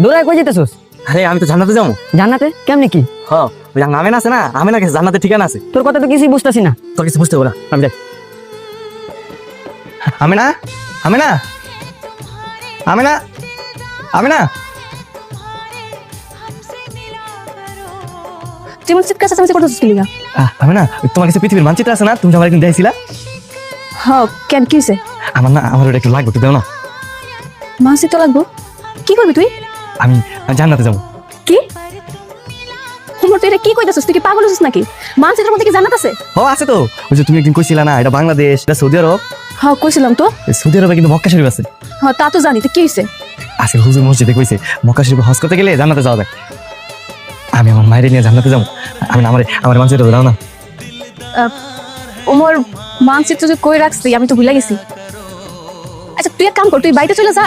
দৌড়ায় কই যেতেছস? আরে আমি তো জান্নাতে যাবো। জান্নাতে? কেমনে কি? হ্যাঁ ওই আমেনা আছে না, আমেনা কাছে জান্নাতের ঠিকানা আছে। তোর কথা তো কিছুই বুঝতাছি না। তোর কিছু বুঝতে পারা, আমি যাই। আমেনা, আমেনা, আমেনা, আমেনা। তুই আমার চিৎকার চেঁচামেচি করতেছিস কি লিগা? আমেনা, তোমার কাছে পৃথিবীর মানচিত্র আছে না? তুমি যে আমার একদিন দেখছিলা। হ্যাঁ, কেন কি হয়েছে? আমার ওটা একটু লাগবে, একটু দাও না। মানসিক তো লাগবো। কি করবি তুই? আমি জান্নাতে যাবো। কি হুমর, তুই এটা কি কইতাছিস? তুই কি পাগল হইছিস নাকি? মানচিত্রের মধ্যে কি জান্নাত আছে? ও আছে তো, ওই যে তুমি একদিন কইছিলা না এটা বাংলাদেশ, এটা সৌদি আরব। হ্যাঁ কইছিলাম তো। এই সৌদি আরবে কিন্তু মক্কা শরীফ আছে। হ্যাঁ তা তো জানি, তো কি হয়েছে? আজকে হুজুর মসজিদে কইছে মক্কা শরীফে হজ করতে গেলে জান্নাতে যাওয়া যায়। আমি আমার মায়ের নিয়ে জান্নাতে যাবো। আমি আমার মানচিত্র দাও না। ওমর, মানচিত্র যে কই রাখছি আমি তো ভুলে গেছি। আচ্ছা তুই এক কাম কর, তুই বাড়িতে চলে যা।